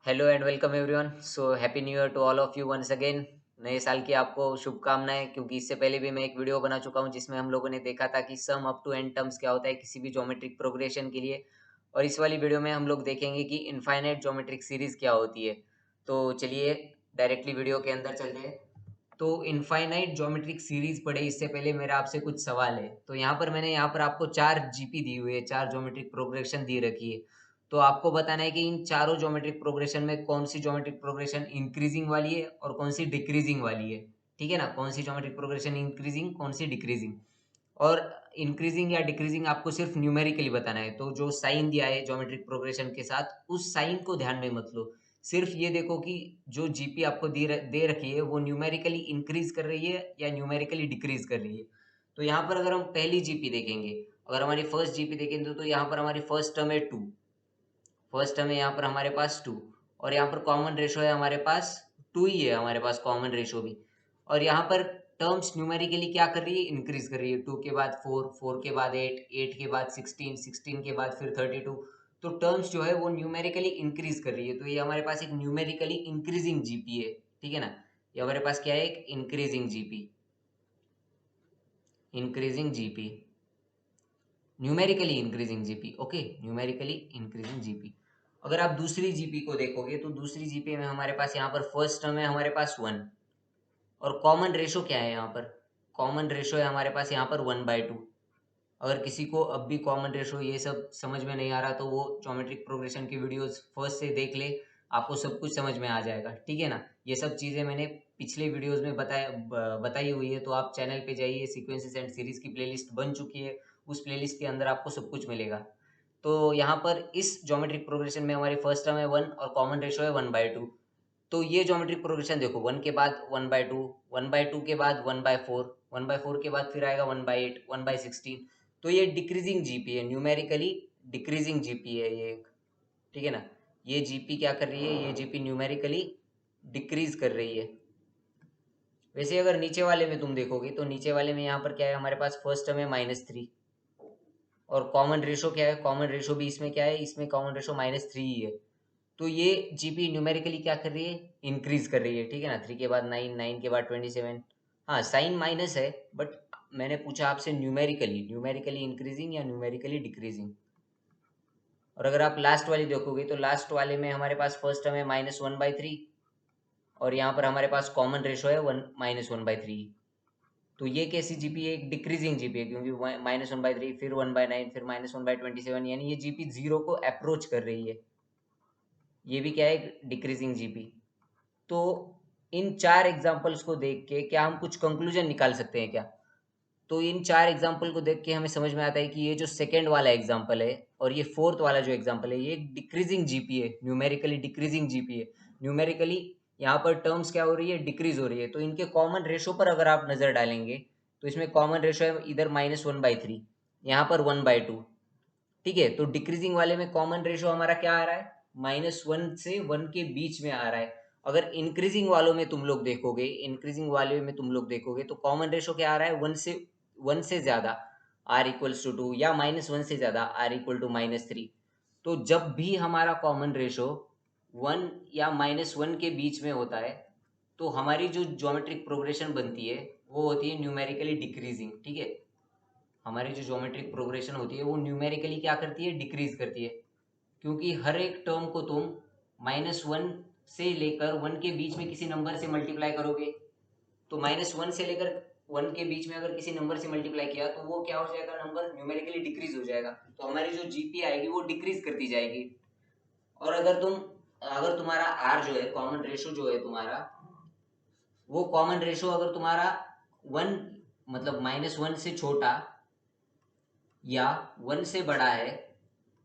Hello and welcome everyone. So happy new year to all of you once again. नए साल की आपको शुभकामनाएं, क्योंकि इससे पहले भी मैं एक वीडियो बना चुका हूं जिसमें हम लोगों ने देखा था कि sum up to n terms क्या होता है किसी भी ज्योमेट्रिक प्रोग्रेशन के लिए। और इस वाली वीडियो में हम लोग देखेंगे कि इनफाइनाइट ज्योमेट्रिक सीरीज क्या होती है। तो चलिए डायरेक्टली वीडियो के अंदर चलते हैं। तो इनफाइनाइट ज्योमेट्रिक सीरीज पढ़े इससे पहले मेरा आपसे कुछ सवाल है। तो यहाँ पर आपको 4 जीपी दी हुई है, 4 ज्योमेट्रिक प्रोग्रेशन दी रखी है। तो आपको बताना है कि इन चारों ज्योमेट्रिक प्रोग्रेशन में कौन सी ज्योमेट्रिक प्रोग्रेशन इंक्रीजिंग वाली है और कौन सी डिक्रीजिंग वाली है। ठीक है ना, कौन सी ज्योमेट्रिक प्रोग्रेशन इंक्रीजिंग, कौन सी डिक्रीजिंग। और इंक्रीजिंग या डिक्रीजिंग आपको सिर्फ न्यूमेरिकली बताना है। तो जो साइन दिया है ज्योमेट्रिक प्रोग्रेशन के साथ, उस साइन को ध्यान में मत लो। सिर्फ ये देखो कि जो जीपी आपको दे रखी है वो न्यूमेरिकली इंक्रीज कर रही है या न्यूमेरिकली डिक्रीज कर रही है। तो यहाँ पर अगर हम पहली जीपी देखेंगे, अगर हमारी फर्स्ट जीपी देखेंगे तो यहाँ पर हमारी फर्स्ट टर्म है 2। फर्स्ट टर्म है यहाँ पर हमारे पास 2। और यहाँ पर कॉमन रेशो है हमारे पास 2 ही है, हमारे पास कॉमन रेशो भी। और यहाँ पर टर्म्स न्यूमेरिकली क्या कर रही है, इंक्रीज कर रही है। 2 के बाद 4, 4 के बाद 8, 8 के बाद 16, 16 के बाद फिर 32। तो टर्म्स जो है वो न्यूमेरिकली इंक्रीज कर रही है। तो ये हमारे पास एक न्यूमेरिकली इंक्रीजिंग जीपी है। ठीक है ना, ये हमारे पास क्या है, एक increasing GP. Increasing GP, numerically increasing GP. Okay, numerically increasing GP. अगर आप दूसरी जीपी को देखोगे तो दूसरी जीपी में हमारे पास यहाँ पर फर्स्ट टर्म है हमारे पास 1। और कॉमन रेशो क्या है यहाँ पर, कॉमन रेशो है हमारे पास यहाँ पर 1/2। अगर किसी को अब भी कॉमन रेशो ये सब समझ में नहीं आ रहा तो वो ज्योमेट्रिक प्रोग्रेशन की वीडियोस फर्स्ट से देख ले, आपको सब कुछ समझ में आ जाएगा। ठीक है ना, ये सब चीज़ें मैंने पिछले वीडियोस में बताई हुई है। तो आप चैनल पे जाइए, सीक्वेंसेस एंड सीरीज की प्लेलिस्ट बन चुकी है, उस प्लेलिस्ट के अंदर आपको सब कुछ मिलेगा। तो यहाँ पर इस ज्योमेट्रिक प्रोग्रेशन में हमारी फर्स्ट टर्म है 1 और कॉमन रेशो है 1/2। तो ये ज्योमेट्रिक प्रोग्रेशन देखो, 1 के बाद 1/2, 1/2 के बाद 1/4, 1/4 के बाद फिर आएगा 1/8, 1/16। तो ये डिक्रीजिंग जीपी है, न्यूमेरिकली डिक्रीजिंग जीपी है ये एक। ठीक है ना, ये जीपी क्या कर रही है, ये जीपी न्यूमेरिकली डिक्रीज कर रही है। वैसे अगर नीचे वाले में तुम देखोगे तो नीचे वाले में यहाँ पर क्या है, हमारे पास फर्स्ट टर्म है -3। और कॉमन रेशो क्या है, कॉमन रेशो भी इसमें क्या है, इसमें कॉमन रेशो -3 ही है। तो ये जीपी न्यूमेरिकली क्या कर रही है, इंक्रीज कर रही है। ठीक है ना, 3 के बाद 9, 9 के बाद 27। हाँ, साइन माइनस है, बट मैंने पूछा आपसे न्यूमेरिकली, न्यूमेरिकली इंक्रीजिंग या न्यूमेरिकली डिक्रीजिंग। और अगर आप लास्ट वाली देखोगे तो लास्ट वाले में हमारे पास फर्स्ट टर्म है -1/3। और यहाँ पर हमारे पास कॉमन रेशो है -1/3। तो ये कैसी जीपी है, एक डिक्रीजिंग जीपी है, क्योंकि -1/3 फिर 1/9 फिर -1/27, यानी ये जीपी जीरो को अप्रोच कर रही है। ये भी क्या है, डिक्रीजिंग जीपी। तो इन 4 एग्जाम्पल्स को देख के क्या हम कुछ कंक्लूजन निकाल सकते हैं क्या। तो इन 4 एग्जाम्पल को देख के हमें समझ में आता है कि ये जो सेकेंड वाला एग्जाम्पल है और ये फोर्थ वाला जो एग्जाम्पल है, ये एक डिक्रीजिंग जीपी है, न्यूमेरिकली डिक्रीजिंग जीपी है। न्यूमेरिकली यहाँ पर टर्म्स क्या हो रही है, डिक्रीज हो रही है। तो इनके कॉमन रेशो पर अगर आप नजर डालेंगे तो इसमें कॉमन रेशो है इधर -1/3, यहाँ पर 1/2। ठीक है, तो डिक्रीजिंग वाले में कॉमन रेशो हमारा क्या आ रहा है, -1 से 1 के बीच में आ रहा है। अगर इंक्रीजिंग वालों में तुम लोग देखोगे, इंक्रीजिंग वाले में तुम लोग देखोगे तो कॉमन रेशो क्या आ रहा है, 1 से ज्यादा r=2, या -1 से ज्यादा r=-3। तो जब भी हमारा कॉमन रेशो 1 या -1 के बीच में होता है तो हमारी जो ज्योमेट्रिक प्रोग्रेशन बनती है वो होती है न्यूमेरिकली डिक्रीजिंग। ठीक है, हमारी जो ज्योमेट्रिक प्रोग्रेशन होती है वो न्यूमेरिकली क्या करती है, डिक्रीज करती है। क्योंकि हर एक टर्म को तुम -1 से लेकर 1 के बीच में किसी नंबर से मल्टीप्लाई करोगे। तो -1 से लेकर 1 के बीच में अगर किसी नंबर से मल्टीप्लाई किया तो वो क्या हो जाएगा, नंबर न्यूमेरिकली डिक्रीज हो जाएगा। तो हमारी जो जीपी आएगी वो डिक्रीज करती जाएगी। और अगर तुम्हारा आर जो है, कॉमन रेशो जो है तुम्हारा, वो कॉमन रेशो अगर तुम्हारा 1 मतलब -1 से छोटा या 1 से बड़ा है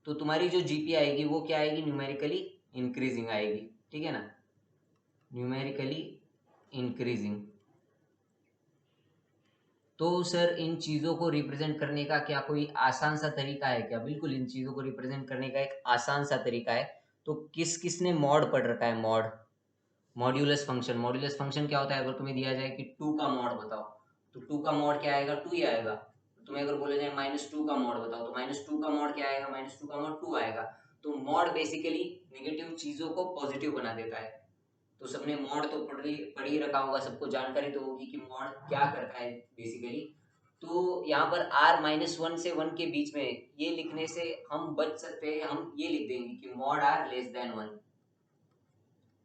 तो तुम्हारी जो जीपी आएगी वो क्या आएगी, न्यूमेरिकली इंक्रीजिंग आएगी। ठीक है ना, न्यूमेरिकली इंक्रीजिंग। तो सर इन चीज़ों को रिप्रेजेंट करने का क्या कोई आसान सा तरीका है क्या। बिल्कुल, इन चीज़ों को रिप्रेजेंट करने का एक आसान सा तरीका है। तो किसने मॉड पढ़ रखा है, mod, modulus function. Modulus function क्या होता है, अगर तुम्हें दिया जाए कि 2 का मॉड बताओ तो 2 का मॉड क्या आएगा, 2 ही आएगा। तुम्हें अगर बोला जाए -2 का मॉड बताओ तो -2 का मॉड क्या आएगा, -2 का मॉड 2 आएगा। तो मॉड बेसिकली नेगेटिव चीजों को पॉजिटिव बना देता है। तो सबने मॉड तो पढ़ ही रखा होगा, सबको जानकारी तो होगी कि मॉड क्या करता है बेसिकली। तो यहाँ पर r-1 से 1 के बीच में ये लिखने से हम बच सकते हैं, हम ये लिख देंगे कि mod r less than 1,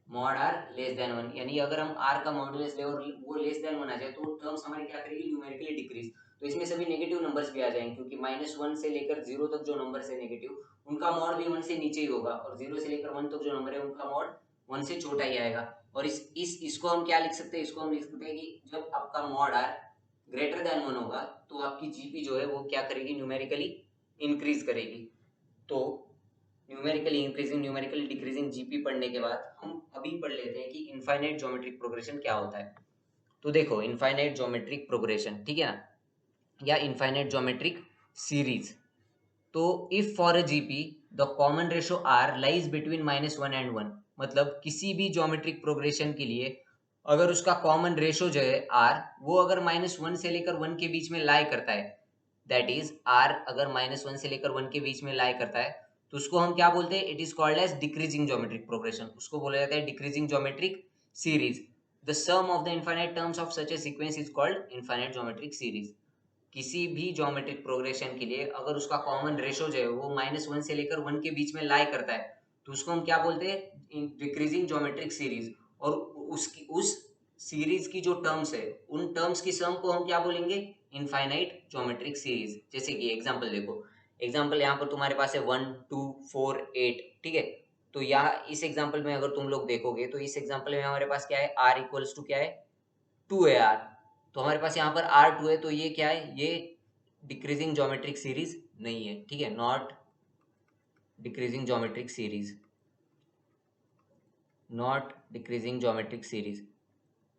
mod r less than 1, यानी अगर हम r का मॉडुलस ले और वो लेस देन 1 आ जाए तो टर्म्स हमारी क्या करेगी, न्यूमेरिकली डिक्रीज। तो इसमें सभी नेगेटिव नंबर्स भी आ जाएंगे, क्योंकि -1 से लेकर 0 तक जो नंबर है नेगेटिव, उनका मॉड भी 1 से नीचे ही होगा, और 0 से लेकर 1 तक जो नंबर है उनका मॉड 1 से छोटा ही आएगा। और इसको हम क्या लिख सकते हैं, इसको हम लिख सकते हैं कि जब आपका मॉड r ग्रेटर देन 1 होगा तो आपकी जीपी जो है वो क्या करेगी, न्यूमेरिकली इंक्रीज करेगी। तो numerically increasing numerically decreasing GP पढ़ने के बाद हम अभी पढ़ लेते हैं कि इनफाइनाइट ज्योमेट्रिक प्रोग्रेशन क्या होता है। तो देखो, इनफाइनाइट ज्योमेट्रिक प्रोग्रेशन, ठीक है ना, या इनफाइनाइट ज्योमेट्रिक सीरीज। तो if for a GP the common ratio r lies between -1 and 1, मतलब किसी भी ज्योमेट्रिक प्रोग्रेशन के लिए अगर उसका कॉमन रेशो जो है आर, वो अगर -1 से लेकर 1 के बीच में लाई करता है, दैट इज आर अगर -1 से लेकर 1 के बीच में लाई करता है, तो उसको हम क्या बोलते हैं, it is called as decreasing geometric progression, उसको बोला जाता है decreasing geometric series. The sum of the infinite terms of such a sequence is called infinite geometric series. किसी भी ज्योमेट्रिक प्रोग्रेशन के लिए अगर उसका कॉमन रेशो जो है वो -1 से लेकर 1 के बीच में लाई करता है, तो उसको हम क्या बोलते हैं, डिक्रीजिंग ज्योमेट्रिक सीरीज। और उसकी उस सीरीज की जो टर्म्स है, उन टर्म्स की सम को हम क्या बोलेंगे, इनफाइनाइट ज्योमेट्रिक सीरीज। जैसे कि एग्जांपल देखो, एग्जांपल यहाँ पर तुम्हारे पास है 1 2 4 8, ठीक है। तो यहाँ इस एग्जांपल में अगर तुम लोग देखोगे तो इस एग्जांपल में हमारे पास क्या है, r इक्वल्स टू क्या है, 2 है r। तो हमारे पास यहाँ पर R2 है, तो ये क्या है, ये डिक्रीजिंग ज्योमेट्रिक सीरीज नहीं है, ठीक है, not decreasing geometric series, not decreasing geometric series.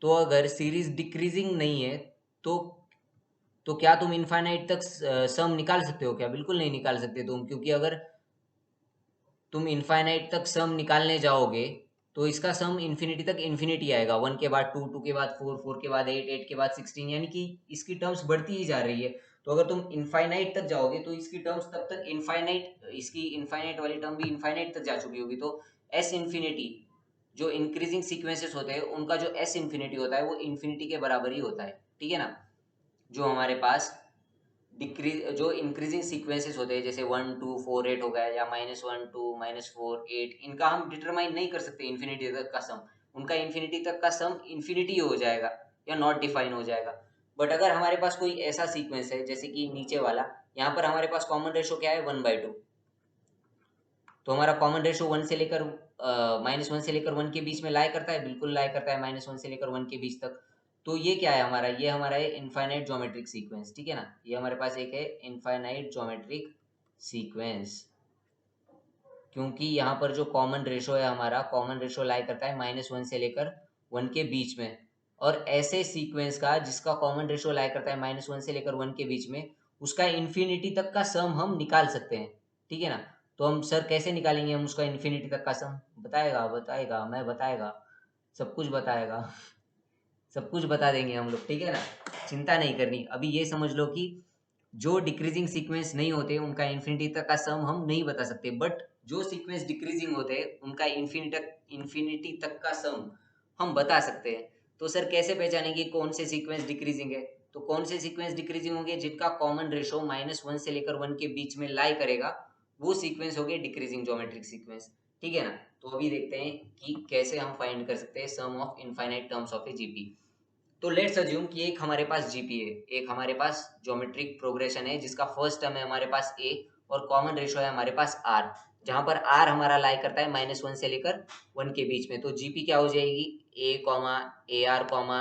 तो अगर सीरीज डिक्रीजिंग नहीं है तो क्या तुम इनफाइनाइट तक सम निकाल सकते हो क्या? बिल्कुल नहीं निकाल सकते तुम, क्योंकि अगर तुम इनफाइनाइट तक सम निकालने जाओगे तो इसका सम इन्फिनिटी तक इन्फिनिटी आएगा, 1 के बाद 2, 2 के बाद 4, 4 के बाद 8, 8 के बाद 16, यानी कि इसकी टर्म्स बढ़ती ही जा रही है। तो अगर तुम इनफाइनाइट तक जाओगे तो इसकी टर्म्स तब तक इनफाइनाइट, इसकी इनफाइनाइट वाली टर्म भी इनफाइनाइट तक जा चुकी होगी। तो एस इन्फिनिटी, जो इंक्रीजिंग सीक्वेंसेस होते हैं उनका जो एस इन्फिनिटी होता है वो इन्फिनिटी के बराबर ही होता है, ठीक है ना। जो हमारे पास डिक्रीज जो इंक्रीजिंग सीक्वेंसेस होते हैं, जैसे 1 2 4 8 हो गया, या -1 2 -4 8, इनका हम डिटरमाइन नहीं कर सकते इन्फिनिटी तक का सम। उनका इन्फिनिटी तक का सम इन्फिनिटी हो जाएगा या नॉट डिफाइन हो जाएगा। बट अगर हमारे पास कोई ऐसा सीक्वेंस है जैसे कि नीचे वाला, यहाँ पर हमारे पास कॉमन रेशो क्या है, 1/2। तो हमारा कॉमन रेशो 1 से लेकर -1 से लेकर 1 के बीच में लाई करता है, बिल्कुल लाई करता है -1 से लेकर 1 के बीच तक। तो ये क्या है हमारा, ये हमारा है इनफाइनाइट ज्योमेट्रिक सीक्वेंस, ठीक है ना। ये हमारे पास एक है इनफाइनाइट ज्योमेट्रिक सीक्वेंस, क्योंकि यहाँ पर जो कॉमन रेशो है हमारा, कॉमन रेशो लाई करता है -1 से लेकर 1 के बीच में। और ऐसे सीक्वेंस का जिसका कॉमन रेशो लाई करता है -1 से लेकर 1 के बीच में, उसका इन्फिनिटी तक का सम हम निकाल सकते हैं, ठीक है ना। तो हम सर कैसे निकालेंगे हम उसका इन्फिनिटी तक का सम? बताएगा बताएगा मैं बताएगा, सब कुछ बताएगा सब कुछ बता देंगे हम लोग, ठीक है ना, चिंता नहीं करनी। अभी ये समझ लो कि जो डिक्रीजिंग सीक्वेंस नहीं होते उनका इन्फिनिटी तक का सम हम नहीं बता सकते, बट जो सीक्वेंस डिक्रीजिंग होते हैं उनका इन्फिनिटी तक का सम हम बता सकते हैं। तो सर कैसे पहचानेंगे कौन से सीक्वेंस डिक्रीजिंग है? तो कौन से सीक्वेंस डिक्रीजिंग होंगे, जिनका कॉमन रेशो -1 से लेकर 1 के बीच में लाई करेगा, वो सीक्वेंस हो गए डिक्रीजिंग ज्योमेट्रिक सीक्वेंस, ठीक है ना। तो अभी देखते हैं कि कैसे हम फाइंड कर सकते हैं sum of infinite terms of a GP. तो लेट्स अज्यूम कि एक हमारे पास जीपी है, एक हमारे पास ज्योमेट्रिक प्रोग्रेशन है जिसका फर्स्ट टर्म है हमारे पास ए, और कॉमन रेशो है हमारे पास आर, जहां पर आर हमारा लाई करता है -1 से लेकर 1 के बीच में। तो जीपी क्या हो जाएगी, A comma A R comma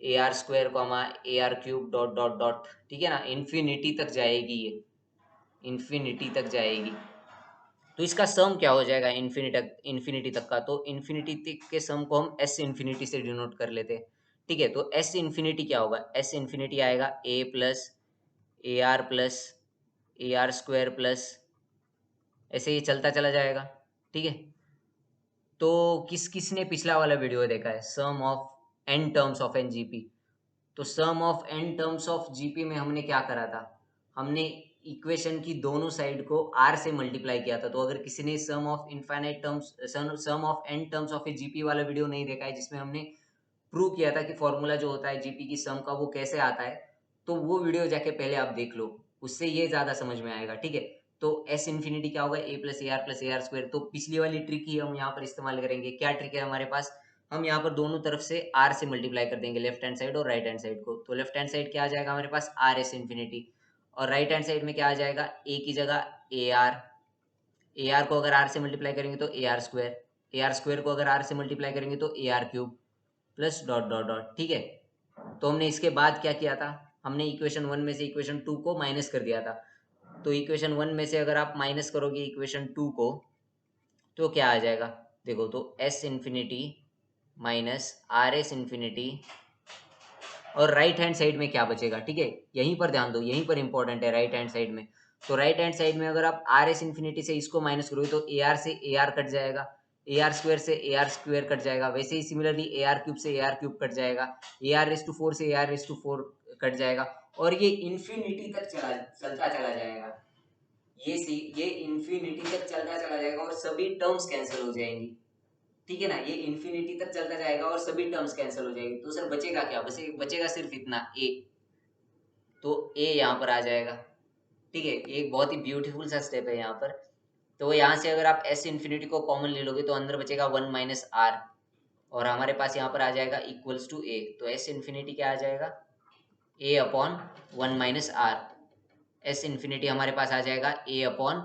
A R square comma A R cube dot dot dot, ठीक है ना, इन्फिनिटी तक जाएगी ये, इन्फिनिटी तक जाएगी। तो इसका सम क्या हो जाएगा इन्फिनिटी तक का? तो इन्फिनिटी तक के सम को हम एस इन्फिनिटी से डिनोट कर लेते हैं, ठीक है। तो एस इन्फिनिटी क्या होगा, एस इन्फिनिटी आएगा A plus A R square plus, ऐसे ये चलता चला जाएगा, ठीक है। तो किसने पिछला वाला वीडियो देखा है, sum of n terms of n GP? तो sum of n terms of GP में हमने क्या करा था, हमने इक्वेशन की दोनों साइड को r से मल्टीप्लाई किया था। तो अगर किसी ने sum of infinite terms sum of n terms of a GP वाला वीडियो नहीं देखा है, जिसमें हमने प्रूव किया था कि फॉर्मूला जो होता है जीपी की सम का वो कैसे आता है, तो वो वीडियो जाके पहले आप देख लो, उससे ये ज्यादा समझ में आएगा। ठीक है, तो एस इन्फिनिटी क्या होगा, ए प्लस ए आर स्क्वायर। तो पिछली वाली ट्रिक ही हम यहाँ पर इस्तेमाल करेंगे। क्या ट्रिक है हमारे पास, हम यहाँ पर दोनों तरफ से r से मल्टीप्लाई कर देंगे, लेफ्ट हैंड साइड और राइट हैंड साइड को। तो लेफ्ट हैंड साइड क्या आ जाएगा हमारे पास, आर एस इन्फिनिटी, और राइट हैंड साइड में क्या आ जाएगा, ए की जगह ए आर। ए आर को अगर आर से मल्टीप्लाई करेंगे तो ए आर स्क्वायर, ए आर स्क्वायर को अगर आर से मल्टीप्लाई करेंगे तो ए R cube plus dot dot dot. ठीक है, तो हमने इसके बाद क्या किया था, हमने इक्वेशन 1 में से इक्वेशन 2 को माइनस कर दिया था। तो इक्वेशन 1 में से अगर आप माइनस करोगे इक्वेशन 2 को, तो क्या आ जाएगा, देखो, तो S infinity minus are S infinity, और राइट हैंड साइड में क्या बचेगा। ठीक है, यहीं पर ध्यान दो, यहीं पर इंपॉर्टेंट है राइट हैंड साइड में। तो राइट हैंड साइड में अगर आप आर एस इन्फिनिटी से इसको माइनस करोगे तो ए आर से ए आर कट जाएगा, ए आर स्क्वायर से ए आर स्क्वायर कट जाएगा, वैसे ही सिमिलरली ए आर क्यूब से ए आर क्यूब कट जाएगा, ए आर रेस टू 4 से A R raise to 4 cut जाएगा, और ये इन्फिनिटी तक चलता चला जाएगा। ये इन्फिनिटी तक चलता चला जाएगा और सभी टर्म्स कैंसिल हो जाएंगी। ठीक है ना, ये इन्फिनिटी तक चलता जाएगा और सभी टर्म्स कैंसिल हो जाएगी। तो सर बचेगा क्या, बचेगा सिर्फ इतना ए, तो ए यहाँ पर आ जाएगा। ठीक है, ये एक बहुत ही ब्यूटीफुल सा स्टेप है यहाँ पर। तो यहाँ से अगर आप एस इन्फिनिटी को कॉमन ले लोगे तो अंदर बचेगा 1 माइनस आर, और हमारे पास यहाँ पर आ जाएगा इक्वल्स टू ए। तो एस इन्फिनिटी क्या आ जाएगा, A upon 1 minus are. S infinity हमारे पास आ जाएगा ए अपॉन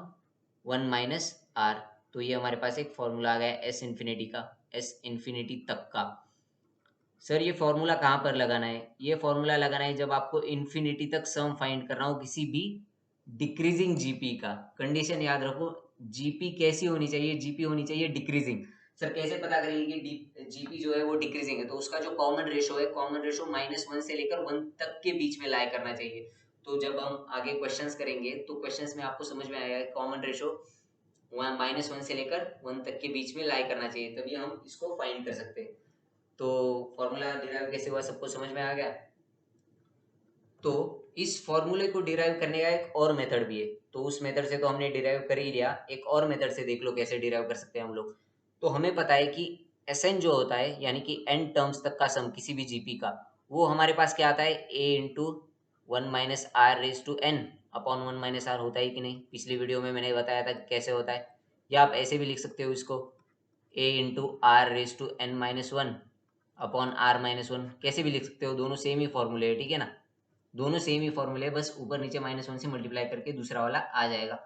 1 माइनस आर। तो ये हमारे पास एक फॉर्मूला आ गया एस इन्फिनिटी का, एस इन्फिनिटी तक का। सर ये फॉर्मूला कहाँ पर लगाना है, ये फॉर्मूला लगाना है जब आपको इन्फिनिटी तक सम फाइंड करना हो किसी भी डिक्रीजिंग जीपी का। कंडीशन याद रखो, जीपी कैसी होनी चाहिए, जीपी होनी चाहिए डिक्रीजिंग। सर कैसे पता करेंगे कि जीपी जो है वो डिक्रीजिंग है, तो उसका जो कॉमन रेशो है, कॉमन रेशो -1 से लेकर 1 तक के बीच में लाई करना चाहिए। तो जब हम आगे क्वेश्चंस करेंगे तो क्वेश्चंस में आपको समझ में आएगा कॉमन रेशो -1 से लेकर 1 तक के बीच में लाई करना चाहिए, तभी हम इसको फाइंड कर सकते हैं। तो फॉर्मूला डिराइव कैसे हुआ सबको समझ में आ गया। तो इस फॉर्मूले को डिराइव करने का एक और मेथड भी है, तो उस मेथड से तो हमने डिराइव कर ही लिया, एक और मेथड से देख लो कैसे डिराइव कर सकते हैं हम लोग। तो हमें पता है कि Sn जो होता है, यानी कि n टर्म्स तक का सम किसी भी जीपी का, वो हमारे पास क्या आता है, a into 1 minus are raise to n upon 1 minus r होता है कि नहीं। पिछली वीडियो में मैंने बताया था कि कैसे होता है, या आप ऐसे भी लिख सकते हो इसको, a into r raise to n minus 1 upon r minus 1, कैसे भी लिख सकते हो, दोनों सेम ही फॉर्मूले है। ठीक है ना, दोनों सेम ही फॉर्मूले, बस ऊपर नीचे -1 से मल्टीप्लाई करके दूसरा वाला आ जाएगा।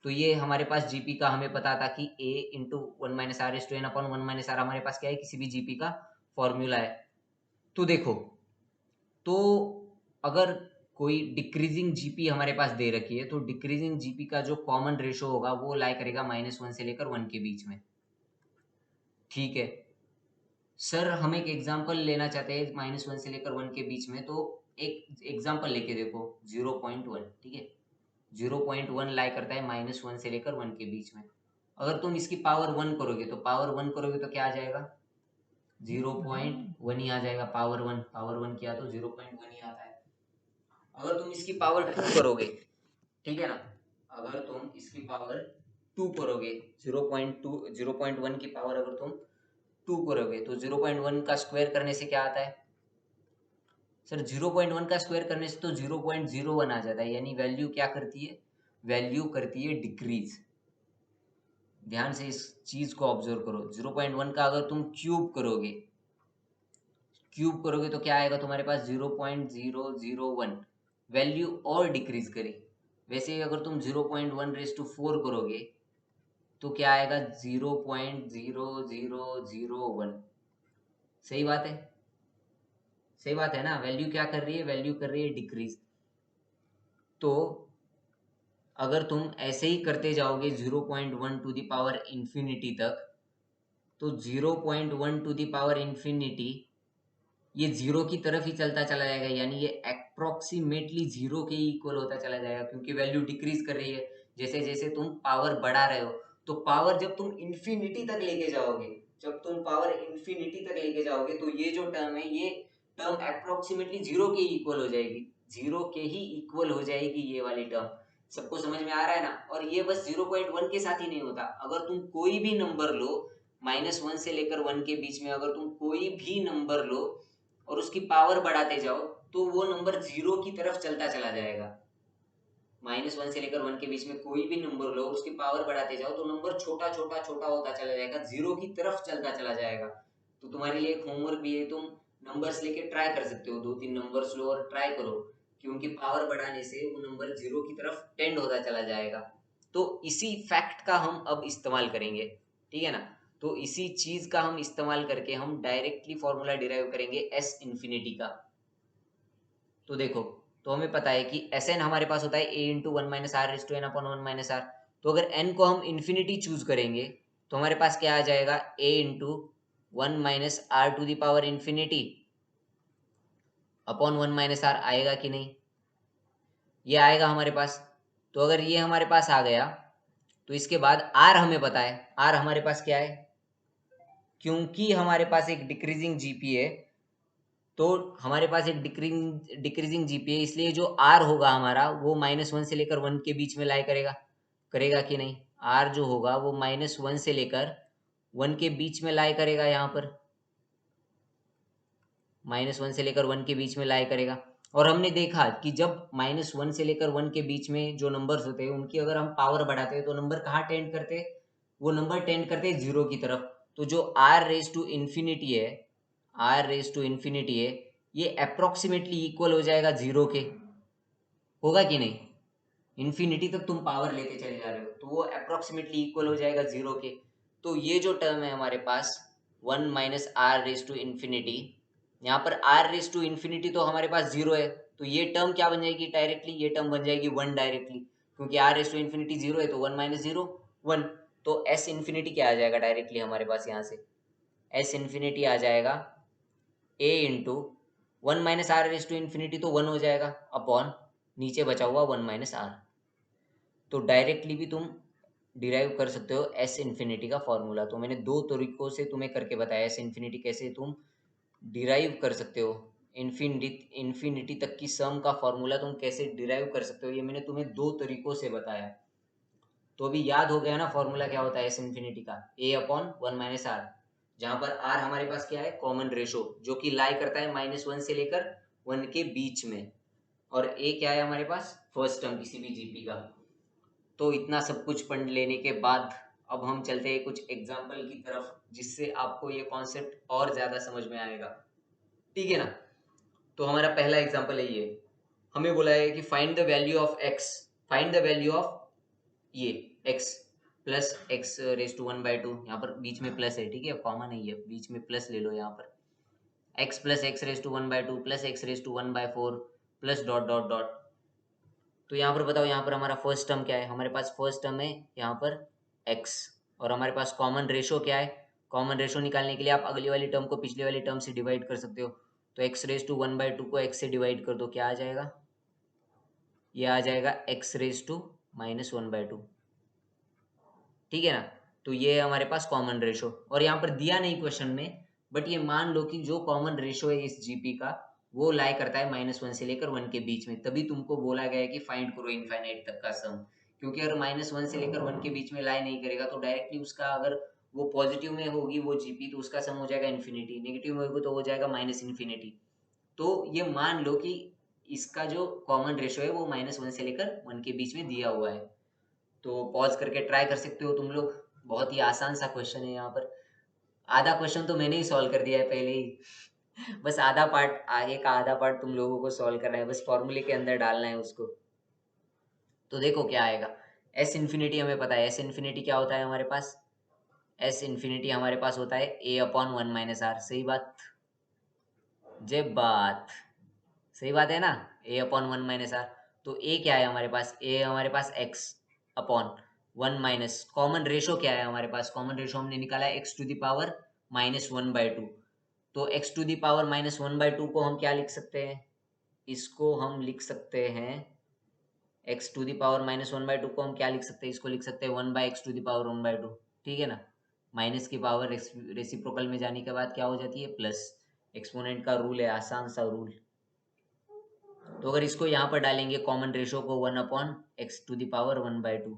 तो ये हमारे पास जीपी का हमें पता था कि a into 1 minus are s to n upon 1 minus r हमारे पास क्या है, किसी भी जीपी का फॉर्मूला है। तो देखो, तो अगर कोई डिक्रीजिंग जीपी हमारे पास दे रखी है, तो डिक्रीजिंग जीपी का जो कॉमन रेशो होगा वो लाई करेगा -1 से लेकर 1 के बीच में। ठीक है सर, हम एक एग्जांपल लेना चाहते हैं -1 से लेकर 1 के बीच में, तो एक एग्जांपल लेके देखो 0.1। ठीक है, 0.1 लाई करता है -1 से लेकर 1 के बीच में। अगर तुम इसकी पावर 1 करोगे तो क्या आ जाएगा, 0.1 ही आ जाएगा। पावर 1 किया तो 0.1 ही आता है। अगर तुम इसकी पावर 2 करोगे, ठीक है ना, अगर तुम इसकी पावर 2 करोगे, 0.1 की पावर अगर तुम 2 करोगे तो 0.1 का स्क्वायर करने से क्या आता है सर, 0.1 का स्क्वायर करने से तो 0.01 आ जाता है, यानी वैल्यू क्या करती है, वैल्यू करती है डिक्रीज। ध्यान से इस चीज को ऑब्जर्व करो, 0.1 का अगर तुम क्यूब करोगे तो क्या आएगा तुम्हारे पास, 0.001, वैल्यू और डिक्रीज करे। वैसे ही अगर तुम 0.1 रेस टू 4 करोगे तो क्या आएगा, 0.0001। सही बात है, सही बात है ना, वैल्यू क्या कर रही है, वैल्यू कर रही है डिक्रीज। तो अगर तुम ऐसे ही करते जाओगे 0.1 टू द पावर इंफिनिटी तक, तो 0.1 टू द पावर इंफिनिटी ये जीरो की तरफ ही चलता चला जाएगा, यानी ये अप्रोक्सीमेटली जीरो के इक्वल होता चला जाएगा, क्योंकि वैल्यू डिक्रीज कर रही है। जैसे जैसे तुम पावर बढ़ा रहे हो, तो पावर जब तुम इंफिनिटी तक लेके जाओगे, तो ये जो टर्म है, ये टर्म अप्रोक्सीमेटली जीरो के इक्वल हो जाएगी, जीरो के ही इक्वल हो जाएगी ये वाली टर्म। सबको समझ में आ रहा है ना। और ये बस 0.1 के साथ ही नहीं होता, अगर तुम कोई भी नंबर लो, -1 से लेकर 1 के बीच में अगर तुम कोई भी नंबर लो और उसकी पावर बढ़ाते जाओ तो वो नंबर 0 की तरफ चलता चला जाएगा। -1 से लेकर 1 के बीच में कोई भी नंबर लो, उसकी पावर बढ़ाते जाओ तो नंबर छोटा छोटा छोटा होता चला जाएगा, 0 की तरफ चलता चला जाएगा। तो तुम्हारे लिए एक होमवर्क भी है, तुम नंबर्स लेके ट्राई कर सकते हो, 2-3 नंबर्स लो और ट्राई करो कि उनकी पावर बढ़ाने से वो नंबर 0 की तरफ टेंड होता चला जाएगा। तो इसी फैक्ट का हम अब इस्तेमाल करेंगे, ठीक है ना। तो इसी चीज का हम इस्तेमाल करके हम डायरेक्टली फॉर्मूला डिराइव करेंगे एस इन्फिनिटी का। तो देखो, तो हमें पता है कि एस एन हमारे पास होता है A into one minus are raise to n upon one minus R. तो अगर एन को हम इन्फिनिटी चूज करेंगे तो हमारे पास क्या आ जाएगा, A into one minus R to the power infinity upon one minus R. आएगा कि नहीं, ये आएगा हमारे पास। तो अगर ये हमारे पास आ गया तो इसके बाद आर हमें पता है, आर हमारे पास क्या है, क्योंकि हमारे पास एक डिक्रीजिंग जीपी है, तो हमारे पास एक डिक्रीजिंग जीपी है, इसलिए जो आर होगा हमारा वो -1 से लेकर 1 के बीच में लाई करेगा, करेगा कि नहीं। आर जो होगा वो -1 से लेकर 1 के बीच में लाई करेगा, यहाँ पर -1 से लेकर 1 के बीच में लाई करेगा। और हमने देखा कि जब -1 से लेकर 1 के बीच में जो नंबर्स होते हैं उनकी अगर हम पावर बढ़ाते हैं तो नंबर कहाँ टेंड करते हैं, वो नंबर टेंड करते हैं 0 की तरफ। तो जो आर रेज टू इन्फिनिटी है, आर रेज टू इन्फिनिटी है, ये अप्रोक्सीमेटली इक्वल हो जाएगा 0 के, होगा कि नहीं। इन्फिनिटी तक तुम पावर लेते चले जा रहे हो तो वो अप्रोक्सीमेटली इक्वल हो जाएगा 0 के। तो ये जो टर्म है हमारे पास 1 minus are raise to infinity, यहाँ पर आर रेज टू इन्फिनिटी तो हमारे पास 0 है, तो ये टर्म क्या बन जाएगी डायरेक्टली, ये टर्म बन जाएगी 1 डायरेक्टली, क्योंकि आर रेज टू इन्फिनिटी 0 है तो 1 माइनस 0 1। तो एस इन्फिनिटी क्या आ जाएगा डायरेक्टली हमारे पास, यहाँ से एस इन्फिनिटी आ जाएगा A into 1 minus are raise to infinity तो 1 हो जाएगा अपॉन नीचे बचा हुआ 1 माइनस आर। तो डायरेक्टली भी तुम डिराइव कर सकते हो एस इन्फिनिटी का फॉर्मूला। तो मैंने दो तरीकों से तुम्हें करके बताया एस इन्फिनिटी कैसे तुम डिराइव कर सकते हो, इन्फिनिटी तक की सम का फॉर्मूला तुम कैसे डिराइव कर सकते हो, ये मैंने तुम्हें दो तरीकों से बताया। तो अभी याद हो गया ना फॉर्मूला क्या होता है एस इन्फिनिटी का, ए अपॉन वन माइनस आर, जहां पर आर हमारे पास क्या है, कॉमन रेशो, जो कि लाई करता है -1 से लेकर 1 के बीच में, और ए क्या है हमारे पास, फर्स्ट टर्म किसी भी जीपी का। तो इतना सब कुछ पढ़ लेने के बाद अब हम चलते हैं कुछ एग्जाम्पल की तरफ, जिससे आपको ये कॉन्सेप्ट और ज्यादा समझ में आएगा, ठीक है ना। तो हमारा पहला एग्जाम्पल है ये, हमें बोला है कि find the value of X, find the value of ये X plus x raise to 1/2, यहाँ पर बीच में प्लस है, ठीक है, कॉमन है ये, बीच में प्लस ले लो यहाँ पर, x plus x raise to 1/2 plus x raise to 1/4 plus dot dot dot. तो यहाँ पर बताओ, यहाँ पर हमारा फर्स्ट टर्म क्या है, हमारे पास फर्स्ट टर्म है यहाँ पर x, और हमारे पास कॉमन रेशो क्या है, कॉमन रेशो निकालने के लिए आप अगली वाली टर्म को पिछली वाली टर्म से डिवाइड कर सकते हो। तो x रेज टू 1/2 को x से डिवाइड कर दो, क्या आ जाएगा, ये आ जाएगा x रेज टू -1/2, ठीक है ना। तो ये है हमारे पास कॉमन रेशो, और यहाँ पर दिया नहीं क्वेश्चन में, बट ये मान लो कि जो कॉमन रेशो है इस जीपी का वो लाई करता है -1 से लेकर 1 के बीच में, तभी तुमको बोला गया है कि फाइंड करो इनफाइनाइट तक का सम। क्योंकि अगर -1 से लेकर 1 के बीच में लाई नहीं करेगा तो डायरेक्टली उसका, अगर वो पॉजिटिव में होगी वो जीपी तो उसका सम हो जाएगा इन्फिनिटी, नेगेटिव में होगी तो हो जाएगा माइनस इन्फिनिटी। तो ये मान लो कि इसका जो कॉमन रेशो है वो -1 से लेकर 1 के बीच में दिया हुआ है। तो पॉज करके ट्राई कर सकते हो तुम लोग, बहुत ही आसान सा क्वेश्चन है यहाँ पर। आधा क्वेश्चन तो मैंने ही सॉल्व कर दिया है पहले ही, बस आधा पार्ट, आगे का आधा पार्ट तुम लोगों को सॉल्व करना है, बस फॉर्मूले के अंदर डालना है उसको। तो देखो क्या आएगा, एस इन्फिनिटी हमें पता है, एस इन्फिनिटी क्या होता है हमारे पास, एस इन्फिनिटी हमारे पास होता है A upon one minus R, सही बात, जय बात, सही बात है ना, A upon one minus R. तो ए क्या है हमारे पास, ए हमारे पास X upon one minus, common ratio क्या है हमारे पास, कॉमन रेशो हमने निकाला है एक्स टू द पावर -1/2। तो एक्स टू द पावर -1/2 को हम क्या लिख सकते हैं, इसको हम लिख सकते हैं, एक्स टू द पावर -1/2 को हम क्या लिख सकते हैं, इसको लिख सकते हैं 1/x टू द पावर 1/2, ठीक है ना। माइनस की पावर रेसिप्रोकल में जाने के बाद क्या हो जाती है, प्लस, एक्सपोनेंट का रूल है, आसान सा रूल। तो अगर इसको यहाँ पर डालेंगे कॉमन रेशो को 1/x⁴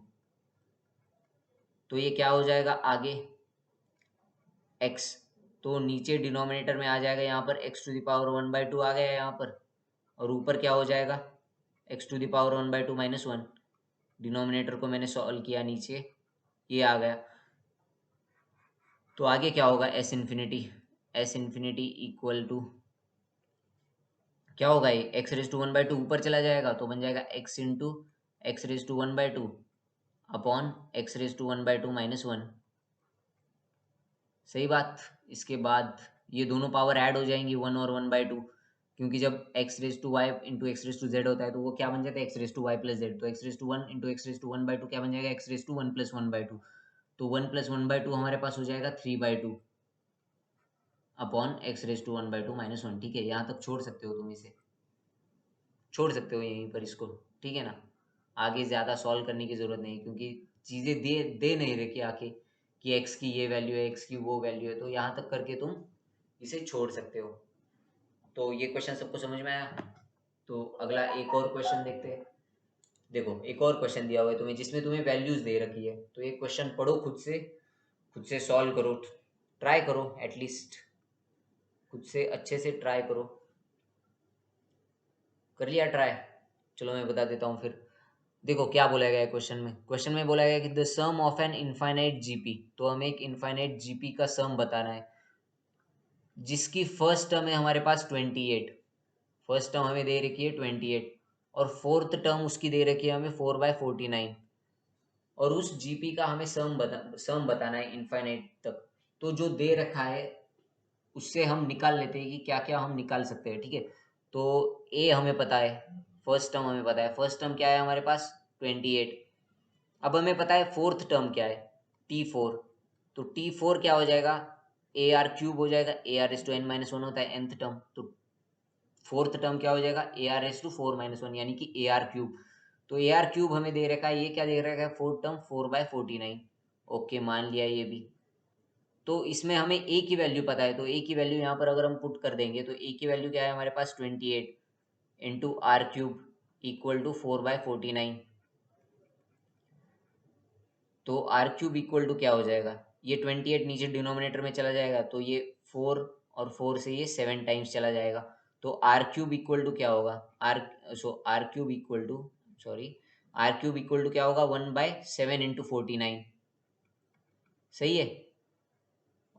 तो ये क्या हो जाएगा आगे x, तो नीचे डिनोमिनेटर में आ जाएगा यहाँ पर x⁴ आ गया यहाँ पर, और ऊपर क्या हो जाएगा x⁴ -1। डिनोमिनेटर को मैंने सॉल्व किया, नीचे ये आ गया। तो आगे क्या होगा s इन्फिनिटी इक्वल टू क्या होगा, ये x⁴ ऊपर चला जाएगा तो बन जाएगा x into x⁴ upon x⁴ सही बात। इसके बाद ये दोनों पावर ऐड हो जाएंगी 1 और 1/2, क्योंकि जब x⁴y इंटू x⁴z होता है तो वो क्या बन जाता है x⁴y प्लस z। तो x⁴1 इंटू x⁴1/2 क्या बन जाएगा x⁴1 प्लस 1/2। तो 1 प्लस 1/2 हमारे पास हो जाएगा 3/2 अपॉन x⁴1/2 -1। ठीक है, यहाँ तक छोड़ सकते हो, तुम इसे छोड़ सकते हो यहीं पर इसको, ठीक है ना। आगे ज़्यादा सॉल्व करने की ज़रूरत नहीं, क्योंकि चीज़ें दे नहीं रखी आके कि x की ये वैल्यू है, x की वो वैल्यू है, तो यहाँ तक करके तुम इसे छोड़ सकते हो। तो ये क्वेश्चन सबको समझ में आया। तो अगला एक और क्वेश्चन देखते हैं। देखो एक और क्वेश्चन दिया हुआ है तुम्हें, जिसमें तुम्हें वैल्यूज दे रखी है। तो ये क्वेश्चन पढ़ो, खुद से सॉल्व करो, ट्राई करो, एटलीस्ट खुद से अच्छे से ट्राई करो। कर लिया ट्राई? चलो मैं बता देता हूँ फिर। देखो क्या बोला गया है क्वेश्चन में बोला गया कि the sum of an infinite GP. तो हमें एक इनफाइनाइट जीपी का सम बताना है, जिसकी फर्स्ट टर्म है हमारे पास 28। फर्स्ट टर्म हमें दे रखी है 28, और फोर्थ टर्म उसकी दे रखी है हमें 4/49, और उस जीपी का हमें सम बताना है इनफाइनाइट तक। तो जो दे रखा है उससे हम निकाल लेते हैं कि क्या क्या हम निकाल सकते हैं, ठीक है। तो ए हमें पता है, फर्स्ट टर्म हमें पता है। फर्स्ट टर्म क्या है हमारे पास 28। अब हमें पता है फोर्थ टर्म क्या है T4। तो T4 क्या हो जाएगा AR³ हो जाएगा। AR⁻n−1 होता है nth टर्म। तो फोर्थ टर्म क्या हो जाएगा AR⁴ यानी कि AR³। तो AR³ हमें दे रखा है, ये क्या दे रखा है फोर्थ टर्म 4/49। ओके, मान लिया ये भी। तो इसमें हमें ए की वैल्यू पता है, तो ए की वैल्यू यहाँ पर अगर हम पुट कर देंगे तो ए की वैल्यू क्या है हमारे पास 28 इंटू R³ इक्वल टू 4/49। तो R³ इक्वल टू क्या हो जाएगा, ये 28 नीचे डिनोमिनेटर में चला जाएगा, तो ये 4 और 4 से ये 7 टाइम्स चला जाएगा। तो R³ इक्वल टू क्या होगा R³ equal to R³ equal to क्या होगा 1/7 इंटू 49। सही है।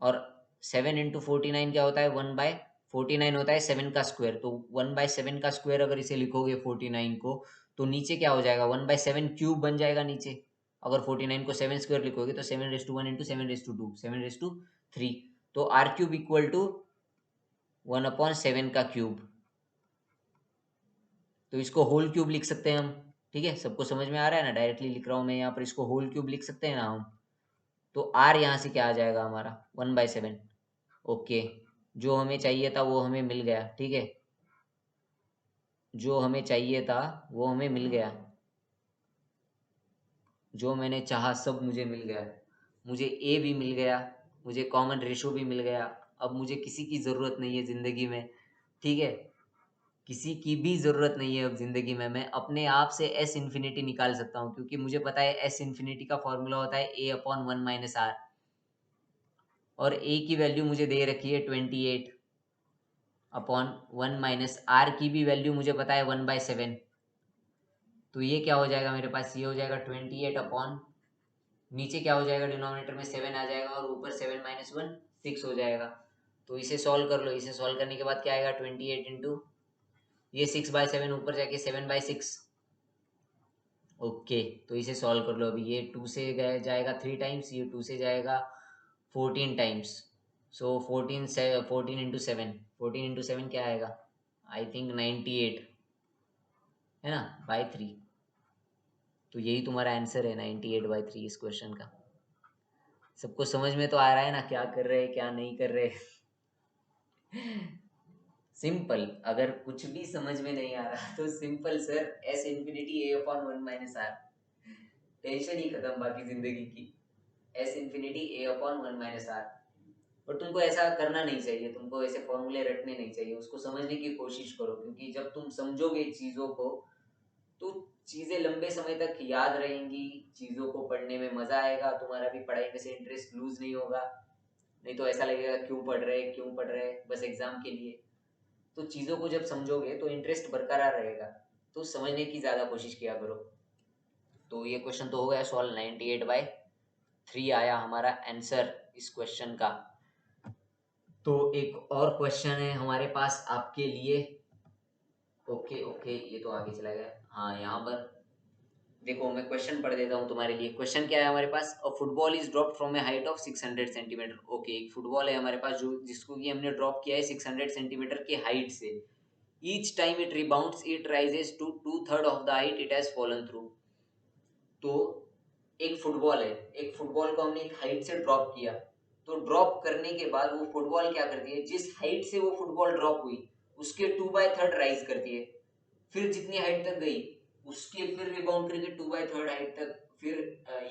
और 7 इंटू 49 क्या होता है 1/49 होता है 7 का स्क्वायर। तो 1/7 का स्क्वायर अगर इसे लिखोगे 49 को, तो नीचे क्या हो जाएगा 1/7³ बन जाएगा नीचे। अगर 49 को 7 स्क्वायर लिखोगे तो 7⁻1 इंटू 7⁻2 7⁻3। तो R³ इक्वल टू 1/7 का क्यूब। तो इसको होल क्यूब लिख सकते हैं हम, ठीक है। सबको समझ में आ रहा है ना, डायरेक्टली लिख रहा हूँ मैं यहाँ पर, इसको होल क्यूब लिख सकते हैं ना हम। तो R यहाँ से क्या आ जाएगा हमारा 1/7। ओके, जो हमें चाहिए था वो हमें मिल गया, ठीक है। जो हमें चाहिए था वो हमें मिल गया, जो मैंने चाहा सब मुझे मिल गया। मुझे ए भी मिल गया, मुझे कॉमन रेशो भी मिल गया। अब मुझे किसी की ज़रूरत नहीं है ज़िंदगी में, ठीक है। किसी की भी ज़रूरत नहीं है अब ज़िंदगी में। मैं अपने आप से एस इन्फिनिटी निकाल सकता हूँ, क्योंकि मुझे पता है एस इन्फिनिटी का फॉर्मूला होता है A/1 - R। और ए की वैल्यू मुझे दे रखी है 28/1 - R की भी वैल्यू मुझे पता है 1/7। तो ये क्या हो जाएगा मेरे पास, ये हो जाएगा 28 अपॉन, नीचे क्या हो जाएगा डिनोमिनेटर में 7 आ जाएगा, और ऊपर 7 - 1 6 हो जाएगा। तो इसे सॉल्व कर लो। इसे सॉल्व करने के बाद क्या आएगा 28 इंटू ये 6/7 ऊपर जाके 7/6। ओके, तो इसे सॉल्व कर लो। अभी ये 2 से गए जाएगा 3 टाइम्स, ये 2 से जाएगा 14 टाइम्स। सो 14 इंटू 7, 14 इंटू 7 क्या आएगा, आई थिंक 98 है ना, बाई 3। तो यही तुम्हारा आंसर है 98/3 इस क्वेश्चन का। सबको समझ में तो आ रहा है ना क्या कर रहे हैं क्या नहीं कर रहे। सिंपल। अगर कुछ भी समझ में नहीं आ रहा तो simple sir, S infinity A/1 - R। Tension ही खत्म बाकी जिंदगी की। S infinity A/1 - R। But तुमको ऐसा करना नहीं चाहिए, तुमको ऐसे फॉर्मूले रटने नहीं चाहिए, उसको समझने की कोशिश करो, क्योंकि जब तुम समझोगे चीज़ों को तो चीज़ें लंबे समय तक याद रहेंगी, चीज़ों को पढ़ने में मज़ा आएगा, तुम्हारा भी पढ़ाई में से इंटरेस्ट लूज नहीं होगा। नहीं तो ऐसा लगेगा क्यों पढ़ रहे बस एग्जाम के लिए। तो चीज़ों को जब समझोगे तो इंटरेस्ट बरकरार रहेगा, तो समझने की ज़्यादा कोशिश किया करो। तो ये क्वेश्चन तो हो गया सॉल्व, 98/3 आया हमारा आंसर इस क्वेश्चन का। तो एक और क्वेश्चन है हमारे पास आपके लिए। ओके ओके, ये तो आगे चला गया। हाँ, यहाँ पर देखो, मैं क्वेश्चन पढ़ देता हूँ तुम्हारे लिए। क्वेश्चन क्या है हमारे पास? A football is drop from a height of 600 centimetre. Okay, एक फुटबॉल है हमारे पास जो जिसको कि हमने ड्रॉप किया है 600 सेंटीमीटर के हाइट से। Each time it rebounds it rises to 2/3 of the height it has fallen through. तो एक फुटबॉल है, एक फुटबॉल को हमने एक हाइट से ड्रॉप किया, तो ड्रॉप करने के बाद वो फुटबॉल क्या करती है, जिस हाइट से वो फुटबॉल ड्रॉप हुई उसके 2/3 राइज करती है। फिर जितनी हाइट तक गई उसके फिर रिबाउंड करके 2/3 हाइट तक फिर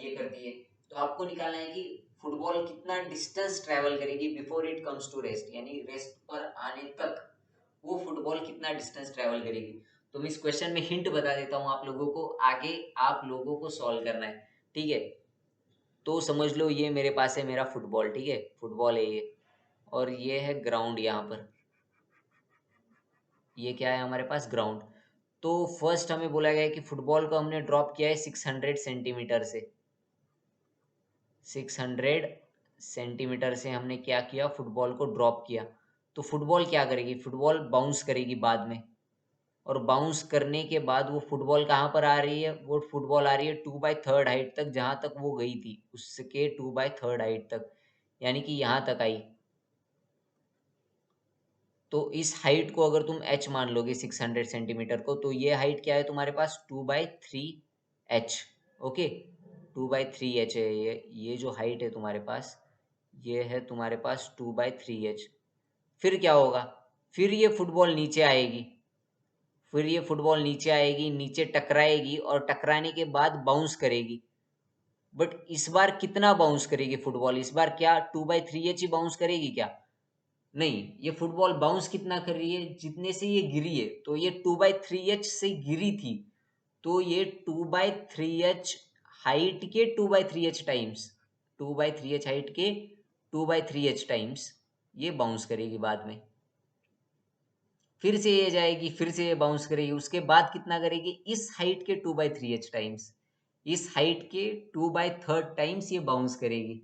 ये करती है। तो आपको निकालना है कि फुटबॉल कितना डिस्टेंस ट्रेवल करेगी before it comes to rest, यानी रेस्ट पर आने तक वो फुटबॉल कितना डिस्टेंस ट्रेवल करेगी। तो मैं इस क्वेश्चन में हिंट बता देता हूँ आप लोगों को, आगे आप लोगों को सॉल्व करना है, ठीक है। तो समझ लो ये मेरे पास है मेरा फुटबॉल, ठीक है, फुटबॉल है ये, और ये है ग्राउंड यहाँ पर। ये क्या है हमारे पास? ग्राउंड। तो फर्स्ट हमें बोला गया है कि फुटबॉल को हमने ड्रॉप किया है 600 सेंटीमीटर से। 600 सेंटीमीटर से हमने क्या किया, फुटबॉल को ड्रॉप किया। तो फुटबॉल क्या करेगी, फुटबॉल बाउंस करेगी बाद में, और बाउंस करने के बाद वो फुटबॉल कहाँ पर आ रही है, वो फुटबॉल आ रही है 2/3 हाइट तक, जहाँ तक वो गई थी उसके 2/3 हाइट तक, यानी कि यहाँ तक आई। तो इस हाइट को अगर तुम h मान लोगे 600 सेंटीमीटर को, तो ये हाइट क्या है तुम्हारे पास? 2/3h। ओके, 2/3h है ये जो हाइट है तुम्हारे पास, ये है तुम्हारे पास 2/3h। फिर क्या होगा, फिर ये फुटबॉल नीचे आएगी, फिर ये फुटबॉल नीचे आएगी, नीचे टकराएगी और टकराने के बाद बाउंस करेगी। बट इस बार कितना बाउंस करेगी फुटबॉल? इस बार क्या 2/3h ही बाउंस करेगी क्या? नहीं, ये फुटबॉल बाउंस कितना कर रही है, जितने से ये गिरी है, तो ये 2/3h से गिरी थी, तो ये 2/3h हाइट के 2/3h टाइम्स, 2/3h हाइट के 2/3h टाइम्स ये बाउंस करेगी बाद में। फिर से ये जाएगी, फिर से ये बाउंस करेगी, उसके बाद कितना करेगी, इस हाइट के 2/3h टाइम्स, इस हाइट के 2/3 टाइम्स ये बाउंस करेगी।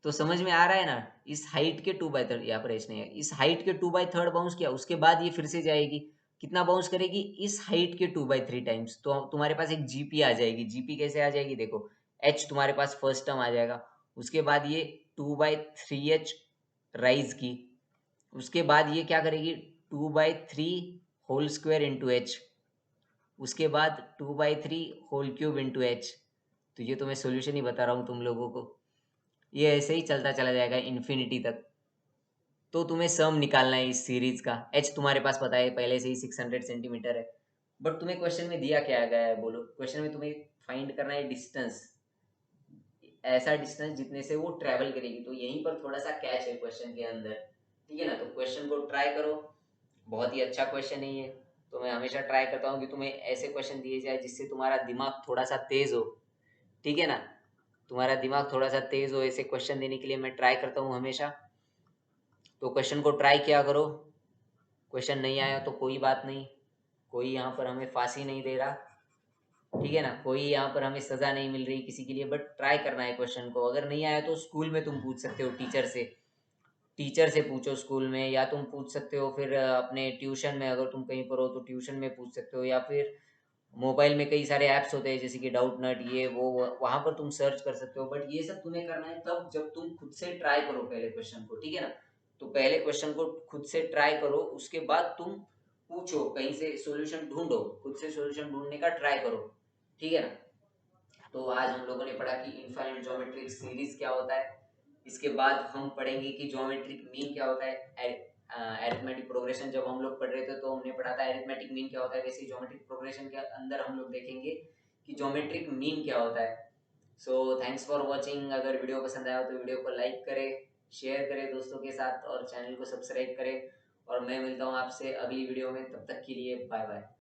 तो समझ में आ रहा है ना, इस हाइट के 2/3, यहाँ पर एच नहीं है, इस हाइट के 2/3 बाउंस किया, उसके बाद ये फिर से जाएगी, कितना बाउंस करेगी, इस हाइट के 2/3 टाइम्स। तो तुम्हारे पास एक जीपी आ जाएगी। जीपी कैसे आ जाएगी, देखो, एच तुम्हारे पास फर्स्ट टर्म आ जाएगा, उसके बाद ये 2/3h राइज की, उसके बाद ये क्या करेगी, 2/3 होल स्क्वायर इंटू एच, उसके बाद 2/3 होल क्यूब इंटू एच। तो ये तो मैं सोल्यूशन ही बता रहा हूँ तुम लोगों को, ये ऐसे ही चलता चला जाएगा इन्फिनिटी तक। तो तुम्हें सम निकालना है इस सीरीज का। एच तुम्हारे पास पता है पहले से ही 600 सेंटीमीटर है, बट तुम्हें क्वेश्चन में दिया क्या गया है, बोलो, क्वेश्चन में तुम्हें फाइंड करना है डिस्टेंस, ऐसा डिस्टेंस जितने से वो ट्रेवल करेगी। तो यहीं पर थोड़ा सा कैच है क्वेश्चन के अंदर, ठीक है ना। तो क्वेश्चन को ट्राई करो, बहुत ही अच्छा क्वेश्चन है ये। तो मैं हमेशा ट्राई करता हूँ कि तुम्हें ऐसे क्वेश्चन दिए जाए जिससे तुम्हारा दिमाग थोड़ा सा तेज हो, ठीक है ना, तुम्हारा दिमाग थोड़ा सा तेज हो, ऐसे क्वेश्चन देने के लिए मैं ट्राई करता हूँ हमेशा। तो क्वेश्चन को ट्राई किया करो, क्वेश्चन नहीं आया तो कोई बात नहीं, कोई यहाँ पर हमें फांसी नहीं दे रहा, ठीक है ना, कोई यहाँ पर हमें सजा नहीं मिल रही किसी के लिए, बट ट्राई करना है क्वेश्चन को। अगर नहीं आया तो स्कूल में तुम पूछ सकते हो टीचर से, टीचर से पूछो स्कूल में, या तुम पूछ सकते हो फिर अपने ट्यूशन में, अगर तुम कहीं पर हो तो ट्यूशन में पूछ सकते हो, या फिर मोबाइल में कई सारे ऐप्स होते हैं जैसे कि डाउट नट, ये वो, वहां पर तुम सर्च कर सकते हो। बट ये सब तुम्हें करना है तब जब तुम खुद से ट्राई करो पहले क्वेश्चन को, ठीक है ना। तो पहले क्वेश्चन को खुद से ट्राई करो, उसके बाद तुम पूछो, कहीं से सॉल्यूशन ढूंढो, खुद से सॉल्यूशन ढूंढने का ट्राई करो, ठीक है ना। तो आज हम लोगों ने पढ़ा कि इनफाइनाइट ज्योमेट्रिक सीरीज क्या होता है। इसके बाद हम पढ़ेंगे कि ज्योमेट्रिक मीन क्या होता है। अरिथमेटिक प्रोग्रेशन जब हम लोग पढ़ रहे थे तो हमने पढ़ा था अरिथमेटिक मीन क्या होता है, वैसे ज्योमेट्रिक प्रोग्रेशन के अंदर हम लोग देखेंगे कि ज्योमेट्रिक मीन क्या होता है। So thanks for watching. अगर वीडियो पसंद आया हो तो वीडियो को लाइक करें, शेयर करें दोस्तों के साथ और चैनल को सब्सक्राइब करें। और मैं मिलता हूँ आपसे अगली वीडियो में, तब तक के लिए बाय बाय।